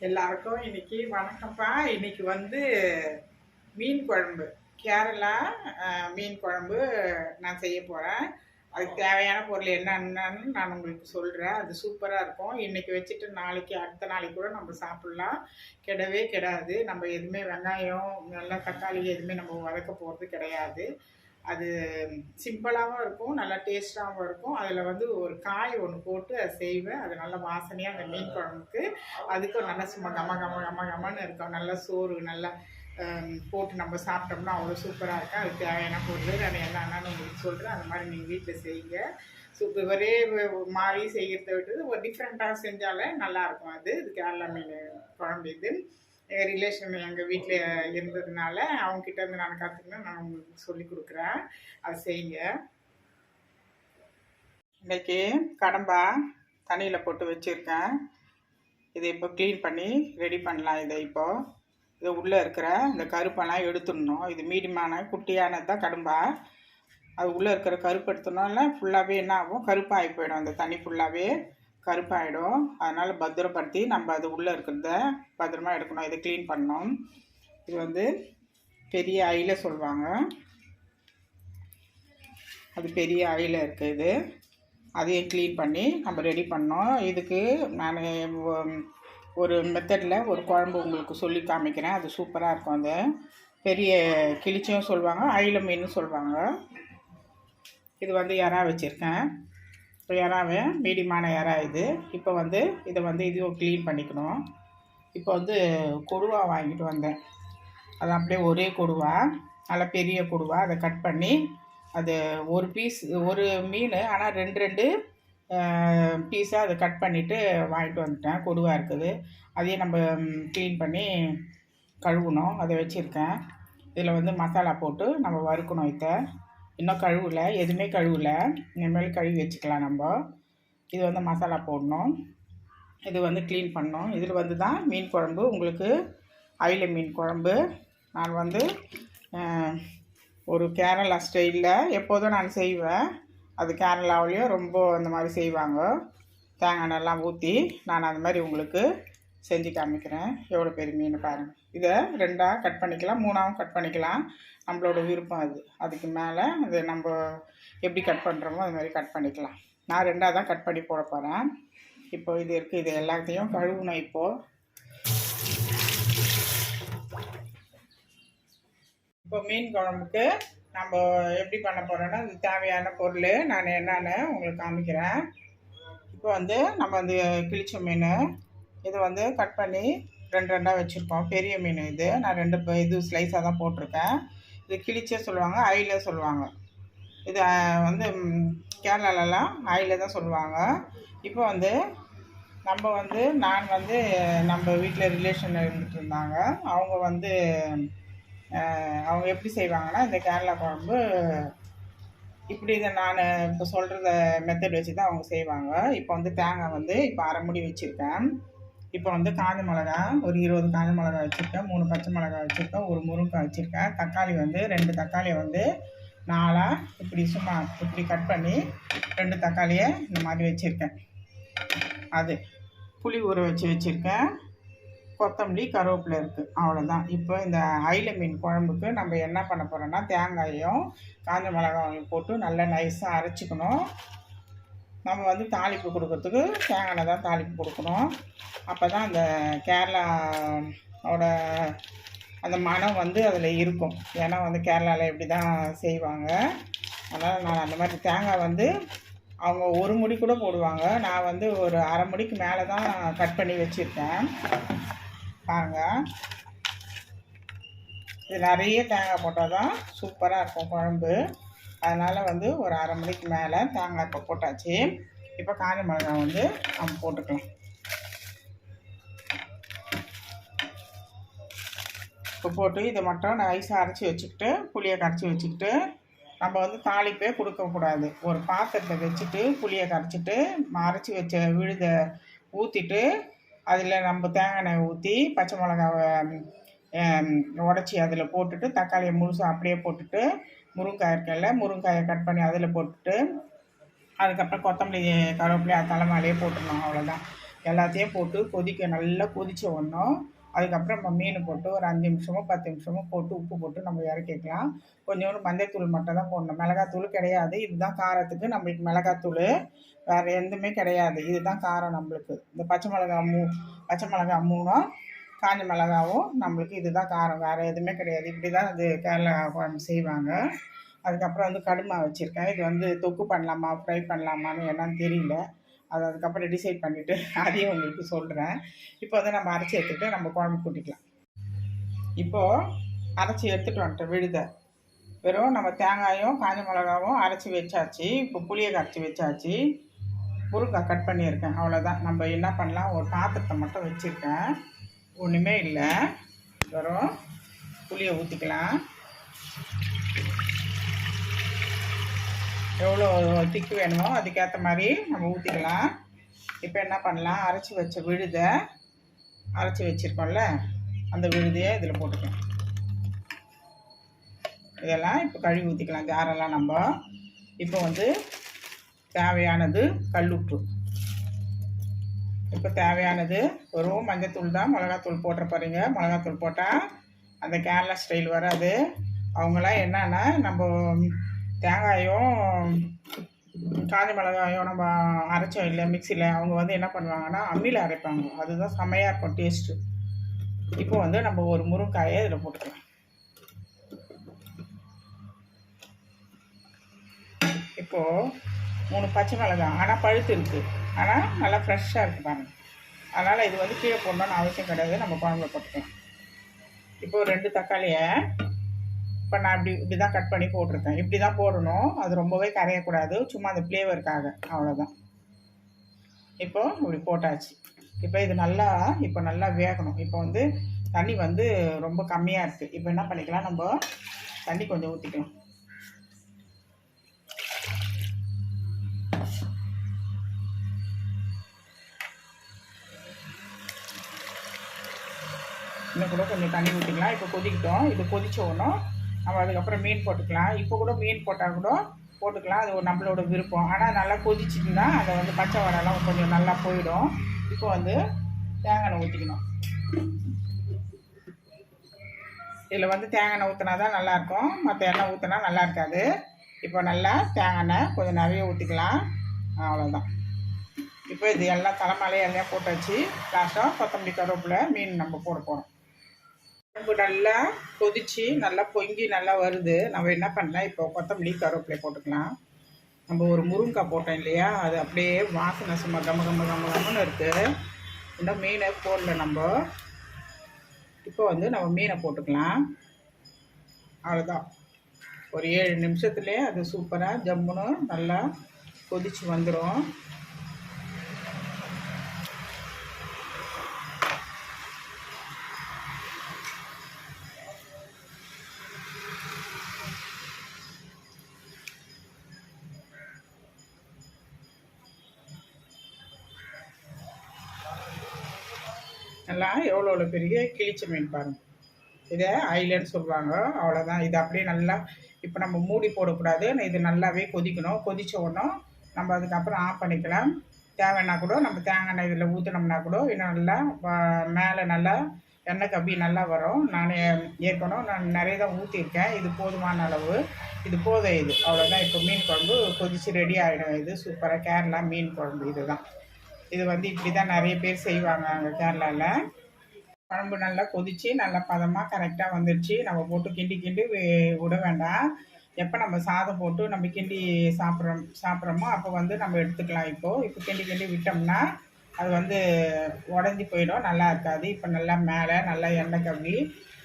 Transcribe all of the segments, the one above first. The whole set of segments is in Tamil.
எல்லாருக்கும் இன்னைக்கு வணக்கம்ப்பா. இன்னைக்கு வந்து மீன் குழம்பு, கேரளா மீன் குழம்பு நான் செய்ய போகிறேன். அதுக்கு தேவையான பொருள் என்னென்னு நான் உங்களுக்கு சொல்கிறேன். அது சூப்பராக இருக்கும். இன்னைக்கு வச்சுட்டு நாளைக்கு அடுத்த நாளைக்கு கூட நம்ம சாப்பிட்லாம். கெடவே கெடாது. நம்ம எதுவுமே வெங்காயம் நல்லா தக்காளி எதுவுமே நம்ம வதக்க போகிறது கிடையாது. அது சிம்பிளாகவும் இருக்கும், நல்லா டேஸ்ட்டாகவும் இருக்கும். அதில் வந்து ஒரு காய் ஒன்று போட்டு அதை செய்வேன். அது நல்லா வாசனையாக அந்த மீன் குழம்புக்கு அதுக்கும் நல்லா சும்மா கமன்னு இருக்கும். நல்லா சோறு நல்லா போட்டு நம்ம சாப்பிட்டோம்னா அவ்வளோ சூப்பராக இருக்கும். அதுக்கு தேவையான பொருள் நான் என்னென்னு உங்களுக்கு சொல்கிறேன். அந்த மாதிரி நீங்கள் வீட்டில் செய்யுங்க. ஒரே மாதிரி செய்கிறத விட்டு ஒரு டிஃப்ரெண்ட்டாக செஞ்சாலே நல்லாயிருக்கும். அது கேரளா மீன் குழம்பு. இது எங்கள் ரிலேஷன் எங்கள் வீட்டில் இருந்ததுனால அவங்கக்கிட்ட இருந்து நான் கற்றுக்கினேன். நான் உங்களுக்கு சொல்லி கொடுக்குறேன். அதை செய்யுங்க. இன்றைக்கி கடம்பா தண்ணியில் போட்டு வச்சுருக்கேன். இதை இப்போ க்ளீன் பண்ணி ரெடி பண்ணலாம். இதை உள்ளே இருக்கிற இந்த கருப்பெல்லாம் எடுத்துடணும். இது மீடியமான குட்டியானது தான் கடம்பா. அது உள்ளே இருக்கிற கருப்பு எடுத்துனோம்னா ஃபுல்லாகவே என்ன ஆகும், கருப்பாகி போயிடும். அந்த தண்ணி ஃபுல்லாகவே கருப்பாயிடும். அதனால் பத்திரப்படுத்தி நம்ம அது உள்ளே இருக்கிறத பத்திரமா எடுக்கணும். இதை க்ளீன் பண்ணணும். இது வந்து பெரிய ஐல சொல்லுவாங்க. அது பெரிய ஐல இருக்குது. இது அதையும் க்ளீன் பண்ணி நம்ம ரெடி பண்ணோம். இதுக்கு நான் ஒரு மெத்தடில் ஒரு குழம்பு உங்களுக்கு சொல்லி காமிக்கிறேன். அது சூப்பராக இருக்கும். அது பெரிய கிளிச்சியும் சொல்லுவாங்க, ஐல மீன் சொல்லுவாங்க. இது வந்து இறா வச்சுருக்கேன். இப்போ இறாவே மீடியமான இறா இது. இப்போ வந்து இதை வந்து இதுவும் க்ளீன் பண்ணிக்கணும். இப்போ வந்து கொடுவா வாங்கிட்டு வந்தேன். அது அப்படியே ஒரே கொடுவா, நல்லா பெரிய கொடுவா. அதை கட் பண்ணி அது ஒரு பீஸ், ஒரு மீன் ஆனால் ரெண்டு பீஸாக அதை கட் பண்ணிவிட்டு வாங்கிட்டு வந்துட்டேன். கொடுவா இருக்குது. அதையும் நம்ம க்ளீன் பண்ணி கழுவணும். அதை வச்சுருக்கேன். இதில் வந்து மசாலா போட்டு நம்ம வறுக்கணும். இன்னும் கழுவலை, எதுவுமே கழுவலை. இனிமேல் கழுவி வச்சுக்கலாம் நம்ம. இது வந்து மசாலா போடணும். இது வந்து க்ளீன் பண்ணணும். இதில் வந்து தான் மீன் குழம்பு உங்களுக்கு ஐல மீன் குழம்பு. நான் வந்து ஒரு கேரளா ஸ்டைலில் எப்போதும் நான் செய்வேன். அது கேரளாவிலையும் ரொம்ப அந்த மாதிரி செய்வாங்க. தேங்காய் எண்ணெய்லாம் ஊற்றி நான் அந்த மாதிரி உங்களுக்கு செஞ்சு காமிக்கிறேன். எவ்வளோ பெரிய மீன் பாருங்கள். இதை 2ஆக கட் பண்ணிக்கலாம், 3ஆகவும் கட் பண்ணிக்கலாம். நம்மளோட விருப்பம் அது. அதுக்கு மேலே அது நம்ம எப்படி கட் பண்ணுறோமோ அது மாதிரி கட் பண்ணிக்கலாம். நான் 2ஆக தான் கட் பண்ணி போட போகிறேன். இப்போ இது இருக்குது. இது எல்லாத்தையும் கழுவணும். இப்போ மீன் குழம்புக்கு நம்ம எப்படி பண்ண போகிறோன்னா அது தேவையான பொருள் நான் என்னென்னு உங்களுக்கு காமிக்கிறேன். இப்போ வந்து நம்ம அந்த கிழிச்ச மீன் இதை வந்து கட் பண்ணி 2 வச்சுருக்கோம். பெரிய மீன் இது. நான் 2 இது ஸ்லைஸாக தான் போட்டிருக்கேன். இது கிழிச்சே சொல்லுவாங்க, ஐல சொல்லுவாங்க. இது வந்து கேரளாலலாம் ஐல தான் சொல்லுவாங்க. இப்போ வந்து நான் வந்து நம்ம வீட்டில் ரிலேஷன் இருந்துட்டு இருந்தாங்க. அவங்க எப்படி செய்வாங்கன்னா இந்த கேரளா குழம்பு இப்படி இதை நான் இப்போ சொல்கிறத மெத்தட் வச்சு தான் அவங்க செய்வாங்க. இப்போ வந்து தேங்காய் வந்து இப்போ அரை முடி வச்சுருக்கேன். இப்போ வந்து காஞ்ச மிளகா ஒரு 20 காஞ்ச மிளகா வச்சுருக்கேன். 3 பச்சை மிளகா வச்சுருக்கேன். ஒரு முருங்கைக்காய் வச்சுருக்கேன். தக்காளி வந்து 2 தக்காளியை வந்து 4ஆக இப்படி கட் பண்ணி 2 தக்காளியை இந்த மாதிரி வச்சுருக்கேன். அது புளி ஊற வச்சுருக்கேன். கொத்தமல்லி, கருவேப்பிலை இருக்குது. அவ்வளோதான். இப்போ இந்த ஐல மீன் குழம்புக்கு நம்ம என்ன பண்ண போகிறோன்னா தேங்காயும் காஞ்ச மிளகாயும் போட்டு நல்லா நைஸாக அரைச்சிக்கணும். நம்ம வந்து தாளிப்பு கொடுக்கறதுக்கு தேங்காய் தான் தாளிப்பு கொடுக்கணும். அப்போ தான் அந்த கேரளாவோட அந்த மனம் வந்து அதில் இருக்கும். ஏன்னா வந்து கேரளாவில் இப்படி தான் செய்வாங்க. அதனால் நான் அந்த மாதிரி தேங்காய் வந்து அவங்க ஒரு முடி கூட போடுவாங்க. நான் வந்து ஒரு அரை முடிக்கு மேலே தான் கட் பண்ணி வச்சுருக்கேன். பாருங்கள், இது நிறைய தேங்காய் போட்டால் தான் சூப்பராக இருக்கும் குழம்பு. அதனால் வந்து ஒரு அரை மணிக்கு மேலே தேங்காய் இப்போ போட்டாச்சு. இப்போ காஞ்ச மிளகாய் வந்து நம்ம போட்டுக்கலாம். இப்போ போட்டு இதை மட்டும் நைஸாக அரைச்சி வச்சுக்கிட்டு புளியை கரைச்சி வச்சுக்கிட்டு நம்ம வந்து தாளிப்பே கொடுக்கக்கூடாது. ஒரு பாத்திரத்தை வச்சுட்டு புளியை கரைச்சிட்டு அரைச்சி வச்ச விழுதை ஊற்றிட்டு அதில் நம்ம தேங்காய் எண்ணெய் ஊற்றி பச்சை மிளகாவை உடச்சி அதில் போட்டுட்டு தக்காளியை முழுசாக அப்படியே போட்டுட்டு முருங்காய் இருக்கல முருங்காயை கட் பண்ணி அதில் போட்டுட்டு அதுக்கப்புறம் கொத்தமல்லி, கருவேப்பிலை தலைமையிலே போட்டுடணும். அவ்வளோதான். எல்லாத்தையும் போட்டு நல்லா கொதிச்ச உடனும் அதுக்கப்புறம் நம்ம மீன் போட்டு ஒரு 5 நிமிஷமோ 10 நிமிஷமோ போட்டு உப்பு போட்டு நம்ம இறக்கிக்கலாம். கொஞ்சோண்டு மஞ்சள்தூள் மட்டும் தான் போடணும், மிளகாத்தூள் கிடையாது. இதுதான் காரத்துக்கு நம்மளுக்கு மிளகாத்தூள், வேறு எதுவுமே கிடையாது. இதுதான் காரம் நம்மளுக்கு. இந்த பச்சை மிளகா 3ம் காஞ்ச மிளகாவும் நம்மளுக்கு இதுதான் காரம், வேறு எதுவுமே கிடையாது. இப்படி தான் இது கேரளா குழம்பு செய்வாங்க. அதுக்கப்புறம் வந்து கடுமா வச்சுருக்கேன். இது வந்து தொக்கு பண்ணலாமா ஃப்ரை பண்ணலாமான்னு என்னன்னு தெரியல. அதுக்கப்புறம் டிசைட் பண்ணிவிட்டு அதையும் உங்களுக்கு சொல்கிறேன். இப்போ வந்து நம்ம அரைச்சி எடுத்துகிட்டு நம்ம குழம்பு கூட்டிக்கலாம். இப்போது அரைச்சி எடுத்துகிட்டு வந்துட்டோம் விழுத. வெறும் நம்ம தேங்காயும் காஞ்ச மிளகாவும் அரைச்சி வச்சாச்சு. இப்போ புளியை கரைச்சி வச்சாச்சு. முருங்காய் கட் பண்ணியிருக்கேன், அவ்வளோதான். நம்ம என்ன பண்ணலாம், ஒரு பாத்திரத்தை மட்டும் வச்சுருக்கேன், ஒன்றுமே இல்லை. வெறும் புளியை ஊற்றிக்கலாம். எவ்வளோ திக்கு வேணுமோ அதுக்கேற்ற மாதிரி நம்ம ஊற்றிக்கலாம். இப்போ என்ன பண்ணலாம், அரைச்சி வச்ச விழுதை அரைச்சி வச்சுருக்கோம்ல அந்த விழுதையை இதில் போட்டுக்கலாம். இதெல்லாம் இப்போ கழுவி ஊற்றிக்கலாம் ஜாரெல்லாம். நம்ம இப்போ வந்து தேவையானது கல்லுப்பு. இப்போ தேவையானது ஒரு மஞ்சத்தூள் தான், மிளகாத்தூள் போட்டுற பாருங்க. மிளகாத்தூள் போட்டால் அந்த கேரளா ஸ்டைல் வராது. அவங்களாம் என்னன்னா நம்ம தேங்காயும் காஞ்ச மிளகாயும் நம்ம அரைச்சோம் இல்லை மிக்சியில், அவங்க வந்து என்ன பண்ணுவாங்கன்னா அம்மியில் அரைப்பாங்க. அதுதான் செம்மையாக இருக்கும் டேஸ்ட்டு. இப்போ வந்து நம்ம ஒரு முருங்காயை இதில் போட்டுக்கலாம். இப்போது 3 பச்சை மிளகாய், ஆனால் பழுத்து இருக்குது, ஆனால் நல்லா ஃப்ரெஷ்ஷாக இருக்குது பாருங்கள். அதனால் இது வந்து கீழே போடணும்னு அவசியம் கிடையாது, நம்ம குழம்புல போட்டுக்கலாம். இப்போது 2 தக்காளியை இப்போ நான் இப்படி தான் கட் பண்ணி போட்டிருக்கேன். இப்படி தான் போடணும், அது ரொம்பவே கரையக்கூடாது, சும்மா அந்த ஃப்ளேவருக்காக, அவ்வளோதான். இப்போது இப்படி போட்டாச்சு. இப்போ இது நல்லா வேகணும். இப்போ வந்து தண்ணி வந்து ரொம்ப கம்மியாக இருக்குது. இப்போ என்ன பண்ணிக்கலாம், நம்ம தண்ணி கொஞ்சம் ஊற்றிக்கலாம். இன்னும் கூட கொஞ்சம் தண்ணி ஊற்றிக்கலாம். இப்போ கொதிக்கிட்டோம். இது கொதிச்ச உடனே நம்ம அதுக்கப்புறம் மீன் போட்டுக்கலாம். இப்போ கூட மீன் போட்டால் கூட போட்டுக்கலாம், அது நம்மளோட விருப்பம். ஆனால் நல்லா கொதிச்சுட்டுனா அதை வந்து பச்சை வடைலாம் கொஞ்சம் நல்லா போயிடும். இப்போ வந்து தேங்காய் எண்ணெய் ஊற்றிக்கணும். இதில் வந்து தேங்காய் எண்ணெய் ஊற்றினா தான் நல்லாயிருக்கும், மற்ற எண்ணெய் ஊற்றினா நல்லா இருக்காது. இப்போ நல்லா தேங்காய் எண்ணெய் கொஞ்சம் நிறைய ஊற்றிக்கலாம், அவ்வளோதான். இப்போ இது எல்லாம் தலைமலை எல்லாம் போட்டாச்சு. லாஸ்ட்டாக கொத்தமல்லி கருவேப்பிலை மீன் நம்ம போட போகிறோம். குழம்பு நல்லா கொதிச்சு நல்லா பொங்கி நல்லா வருது. நம்ம என்ன பண்ணலாம், இப்போ கொத்தமல்லி கருவேப்பிலை போட்டுக்கலாம். நம்ம ஒரு முருங்காய் போட்டோம் இல்லையா, அது அப்படியே வாசனை சும்மா கம்மன்னு இருக்குது. இன்னும் மீனை போடல நம்ம. இப்போ வந்து நம்ம மீனை போட்டுக்கலாம், அவ்வளோதான். ஒரு 7 நிமிஷத்துலேயே அது சூப்பராக ஜம்முன்னு நல்லா கொதிச்சு வந்துடும். நல்லா எவ்வளோ பெரிய கிழிச்ச மீன் பாருங்கள். இதை ஐலன்னு சொல்லுவாங்க, அவ்வளோதான். இது அப்படியே நல்லா இப்போ நம்ம மூடி போடக்கூடாது, இது நல்லாவே கொதிக்கணும். கொதித்த உடனே நம்ம அதுக்கப்புறம் ஆஃப் பண்ணிக்கலாம். தேவைன்னா கூட நம்ம தேங்காய் எண்ணெய் இதில் ஊற்றினோம்னா கூட இன்னும் நல்லா மேலே நல்லா எண்ணெய் கப்பி நல்லா வரும். நான் நிறைய தான் ஊற்றிருக்கேன், இது போதுமான அளவு, இது போதும். இது அவ்வளோதான். இப்போ மீன் குழம்பு கொதித்து ரெடி ஆகிடும். இது சூப்பராக கேரளா மீன் குழம்பு இதுதான். இது வந்து இப்படி தான் நிறைய பேர் செய்வாங்க அங்கே கேரளாவில். குழம்பு நல்லா கொதித்து நல்லா பதமாக கரெக்டாக வந்துடுச்சு. நம்ம போட்டு கிண்டி விட வேண்டாம். எப்போ நம்ம சாதம் போட்டு நம்ம கிண்டி சாப்பிட்றோமோ அப்போ வந்து நம்ம எடுத்துக்கலாம். இப்போ கிண்டி விட்டோம்னா அது வந்து உடஞ்சி போயிடும், நல்லா இருக்காது. இப்போ நல்லா மேலே நல்லா எண்ணெய் கவ்வி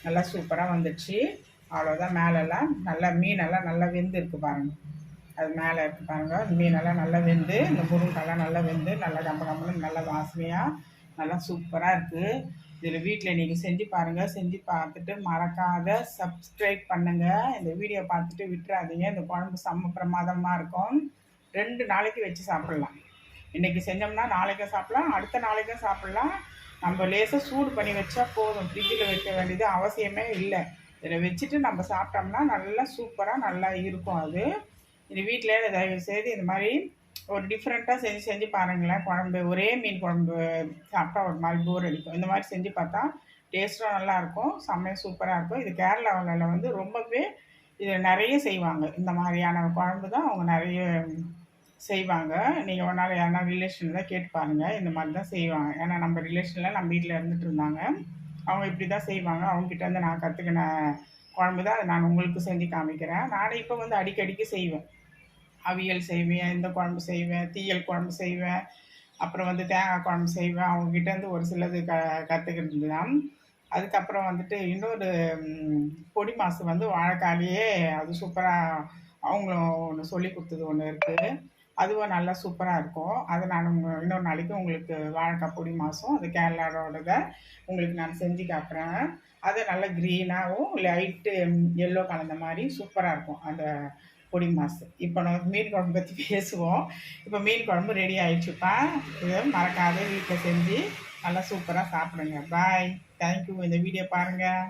நல்லா சூப்பராக வந்துடுச்சு, அவ்வளோதான். மேலெல்லாம் நல்லா மீனெல்லாம் நல்லா வெந்திருக்கு பாருங்கள். அது மேலே இருக்குது பாருங்கள், மீனெல்லாம் நல்லா வெந்து, இந்த முருங்கைலாம் நல்லா வெந்து நல்லா கம்பன்னு நல்லா வாசனையாக நல்லா சூப்பராக இருக்குது. இதில் வீட்டில் நீங்கள் செஞ்சு பாருங்கள். செஞ்சு பார்த்துட்டு மறக்காத சப்ஸ்கிரைப் பண்ணுங்கள். இந்த வீடியோ பார்த்துட்டு விட்டுறாதீங்க. இந்த குழம்பு செம்ம பிரமாதமாக இருக்கும். 2 நாளைக்கு வச்சு சாப்பிட்லாம். இன்றைக்கி செஞ்சோம்னா நாளைக்கும் சாப்பிட்லாம், அடுத்த நாளைக்கும் சாப்பிட்லாம். நம்ம லேசாக சூடு பண்ணி வச்சா போதும், ஃப்ரிட்ஜில் வைக்க வேண்டியது அவசியமே இல்லை. இதில் வச்சுட்டு நம்ம சாப்பிட்டோம்னா நல்லா சூப்பராக நல்லா இருக்கும். அது இது வீட்டில் தயவு செய்து இந்த மாதிரி ஒரு டிஃப்ரெண்ட்டாக செஞ்சு செஞ்சு பாருங்களேன். குழம்பு ஒரே மீன் குழம்பு சாப்பிட்டா ஒரு மாதிரி போர் அடிக்கும். இந்த மாதிரி செஞ்சு பார்த்தா டேஸ்ட்டும் நல்லாயிருக்கும், செம்மையா சூப்பராக இருக்கும். இது கேரளாவுல வந்து ரொம்பவே இது நிறைய செய்வாங்க. இந்த மாதிரியான குழம்பு தான் அவங்க நிறைய செய்வாங்க. நீங்கள் ஒரு நாள் யாருனா ரிலேஷனில் கேட்டு பாருங்கள். இந்த மாதிரி தான் செய்வாங்க. ஏன்னா நம்ம ரிலேஷனில் நம்ம வீட்டில் இருந்துட்டு இருந்தாங்க. அவங்க இப்படி தான் செய்வாங்க. அவங்ககிட்ட வந்து நான் கற்றுக்கின குழம்பு தான் அதை நான் உங்களுக்கு செஞ்சு காமிக்கிறேன். நானே இப்போ வந்து அடிக்கடிக்கு செய்வேன். அவியல் செய்வேன், இந்த குழம்பு செய்வேன், தீயல் குழம்பு செய்வேன், அப்புறம் வந்து தேங்காய் குழம்பு செய்வேன். அவங்ககிட்டேருந்து ஒரு சிலது கற்றுக்கிட்டு தான். அதுக்கப்புறம் வந்துட்டு இன்னொரு பொடி மாசு வந்து வாழைக்காயிலேயே அது சூப்பராக அவங்களும் ஒன்று சொல்லி கொடுத்தது ஒன்று இருக்குது. அதுவும் நல்லா சூப்பராக இருக்கும். அதை நான் இன்னொரு நாளைக்கு உங்களுக்கு வாழைக்காய் பொடி மாசும் அது கேரளாவோடதை உங்களுக்கு நான் செஞ்சு காட்டுறேன். அது நல்லா க்ரீனாகவும் லைட்டு எல்லோ கலந்த மாதிரி சூப்பராக இருக்கும் அந்த பொடி மாசு. இப்போ நம்ம மீன் குழம்பு பற்றி பேசுவோம். இப்போ மீன் குழம்பு ரெடி ஆயிடுச்சுப்பா. இதை மறக்காத வீட்டில் செஞ்சு நல்லா சூப்பராக சாப்பிடுங்க. பாய். தேங்க்யூ. இந்த வீடியோ பாருங்கள்.